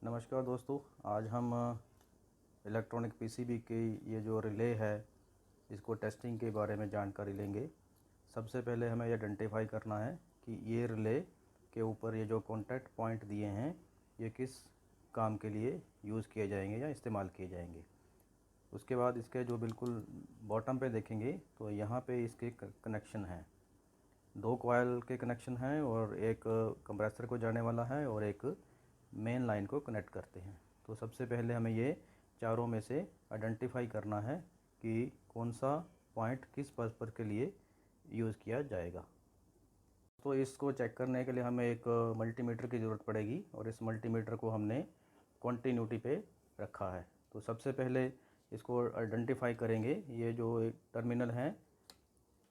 नमस्कार दोस्तों, आज हम इलेक्ट्रॉनिक पीसीबी की ये जो रिले है इसको टेस्टिंग के बारे में जानकारी लेंगे। सबसे पहले हमें ये आइडेंटिफाई करना है कि ये रिले के ऊपर ये जो कॉन्टैक्ट पॉइंट दिए हैं ये किस काम के लिए यूज़ किए जाएंगे या इस्तेमाल किए जाएंगे। उसके बाद इसके जो बिल्कुल बॉटम पे देखेंगे तो यहाँ पे इसके कनेक्शन हैं, 2 कॉयल के कनेक्शन हैं और एक कंप्रेसर को जाने वाला है और एक मेन लाइन को कनेक्ट करते हैं। तो सबसे पहले हमें ये चारों में से आइडेंटिफाई करना है कि कौन सा पॉइंट किस पर्पज़ के लिए यूज़ किया जाएगा। तो इसको चेक करने के लिए हमें एक मल्टीमीटर की ज़रूरत पड़ेगी और इस मल्टीमीटर को हमने कॉन्टिन्यूटी पे रखा है। तो सबसे पहले इसको आइडेंटिफाई करेंगे। ये जो एक टर्मिनल हैं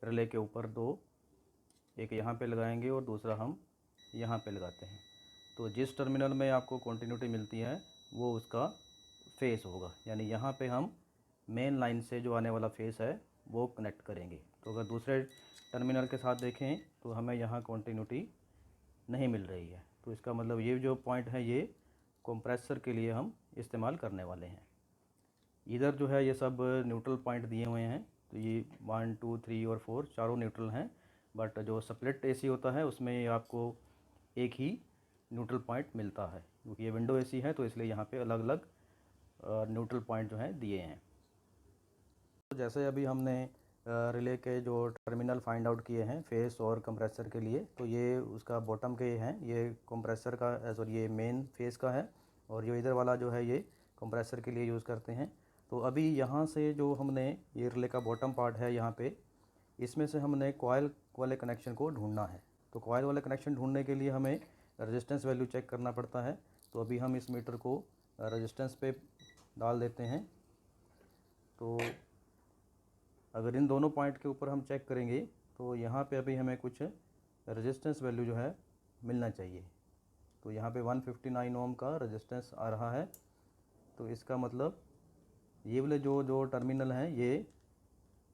रिले के ऊपर 2, एक यहाँ पे लगाएंगे और दूसरा हम यहाँ पे लगाते हैं। तो जिस टर्मिनल में आपको कॉन्टिन्यूटी मिलती है वो उसका फेस होगा, यानी यहाँ पे हम मेन लाइन से जो आने वाला फेस है वो कनेक्ट करेंगे। तो अगर दूसरे टर्मिनल के साथ देखें तो हमें यहाँ कॉन्टिन्यूटी नहीं मिल रही है, तो इसका मतलब ये जो पॉइंट है ये कंप्रेसर के लिए हम इस्तेमाल करने वाले हैं। इधर जो है ये सब न्यूट्रल पॉइंट दिए हुए हैं, तो ये 1, 2, 3 और 4 चारों न्यूट्रल हैं। बट जो स्प्लिट एसी होता है उसमें आपको एक ही न्यूट्रल पॉइंट मिलता है, क्योंकि ये विंडो एसी है तो इसलिए यहाँ पे अलग अलग न्यूट्रल पॉइंट जो हैं दिए हैं। तो जैसे अभी हमने रिले के जो टर्मिनल फाइंड आउट किए हैं फेस और कंप्रेसर के लिए, तो ये उसका बॉटम के हैं, ये कंप्रेसर का सॉरी ये मेन फेस का है और ये इधर वाला जो है ये कंप्रेसर के लिए यूज़ करते हैं। तो अभी यहाँ से जो हमने ये रिले का बॉटम पार्ट है यहाँ पे, इसमें से हमने कॉयल वाले कनेक्शन को ढूंढना है। तो कॉयल वाले कनेक्शन ढूंढने के लिए हमें रेजिस्टेंस वैल्यू चेक करना पड़ता है। तो अभी हम इस मीटर को रेजिस्टेंस पे डाल देते हैं। तो अगर इन दोनों पॉइंट के ऊपर हम चेक करेंगे तो यहाँ पे अभी हमें कुछ रेजिस्टेंस वैल्यू जो है मिलना चाहिए। तो यहाँ पे 159 ओम का रेजिस्टेंस आ रहा है। तो इसका मतलब ये वाले जो टर्मिनल हैं ये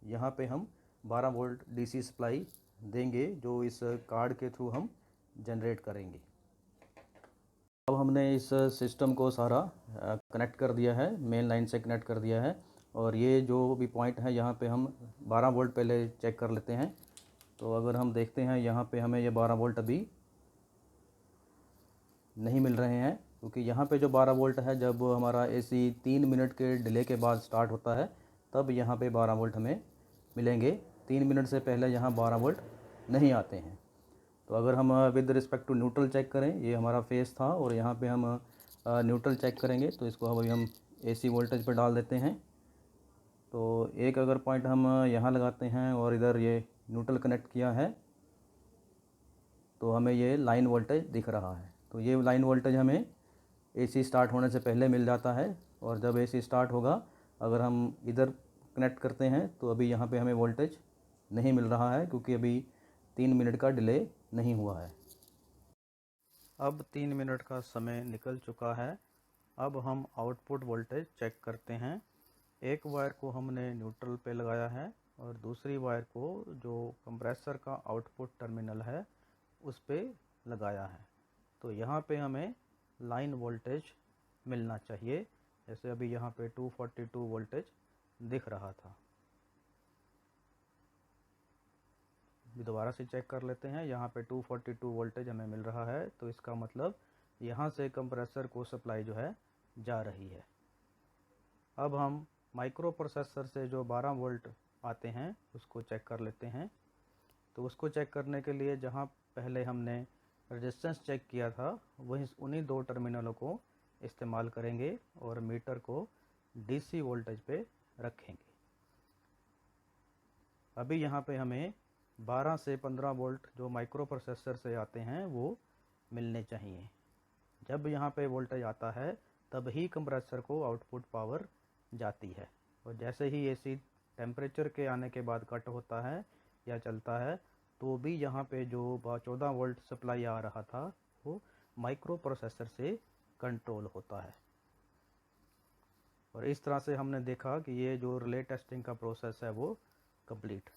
यहाँ पे हम 12 वोल्ट डीसी सप्लाई देंगे जो इस कार्ड के थ्रू हम जनरेट करेंगे। अब हमने इस सिस्टम को सारा कनेक्ट कर दिया है, मेन लाइन से कनेक्ट कर दिया है और ये जो भी पॉइंट है यहाँ पे हम 12 वोल्ट पहले चेक कर लेते हैं। तो अगर हम देखते हैं यहाँ पे हमें ये 12 वोल्ट अभी नहीं मिल रहे हैं, क्योंकि यहाँ पे जो 12 वोल्ट है जब हमारा एसी 3 मिनट के डिले के बाद स्टार्ट होता है तब यहाँ पे 12 वोल्ट हमें मिलेंगे। 3 मिनट से पहले यहाँ 12 वोल्ट नहीं आते हैं। तो अगर हम with respect to neutral check करें, ये हमारा फेस था और यहाँ पे हम न्यूट्रल चेक करेंगे, तो इसको अभी हम एसी वोल्टेज पर डाल देते हैं। तो एक अगर पॉइंट हम यहाँ लगाते हैं और इधर ये न्यूट्रल कनेक्ट किया है तो हमें ये लाइन वोल्टेज दिख रहा है। तो ये लाइन वोल्टेज हमें एसी स्टार्ट होने से पहले मिल जाता है और जब एसी स्टार्ट होगा अगर हम इधर कनेक्ट करते हैं तो अभी यहाँ पे हमें वोल्टेज नहीं मिल रहा है, क्योंकि अभी 3 मिनट का डिले नहीं हुआ है। अब 3 मिनट का समय निकल चुका है। अब हम आउटपुट वोल्टेज चेक करते हैं। एक वायर को हमने न्यूट्रल पे लगाया है और दूसरी वायर को जो कंप्रेसर का आउटपुट टर्मिनल है उस पे लगाया है। तो यहाँ पे हमें लाइन वोल्टेज मिलना चाहिए, जैसे अभी यहाँ पे 242 वोल्टेज दिख रहा था। दोबारा से चेक कर लेते हैं, यहाँ पे 242 वोल्टेज हमें मिल रहा है। तो इसका मतलब यहाँ से कंप्रेसर को सप्लाई जो है जा रही है। अब हम माइक्रो प्रोसेसर से जो 12 वोल्ट आते हैं उसको चेक कर लेते हैं। तो उसको चेक करने के लिए जहाँ पहले हमने रेजिस्टेंस चेक किया था वहीं उन्हीं 2 टर्मिनलों को इस्तेमाल करेंगे और मीटर को डीसी वोल्टेज पे रखेंगे। अभी यहाँ पे हमें 12 से 15 वोल्ट जो माइक्रो प्रोसेसर से आते हैं वो मिलने चाहिए। जब यहाँ पे वोल्टेज आता है तब ही कंप्रेसर को आउटपुट पावर जाती है और जैसे ही एसी टेम्परेचर के आने के बाद कट होता है या चलता है तो भी यहाँ पे जो 14 वोल्ट सप्लाई आ रहा था वो माइक्रो प्रोसेसर से कंट्रोल होता है। और इस तरह से हमने देखा कि ये जो रिले टेस्टिंग का प्रोसेस है वो कंप्लीट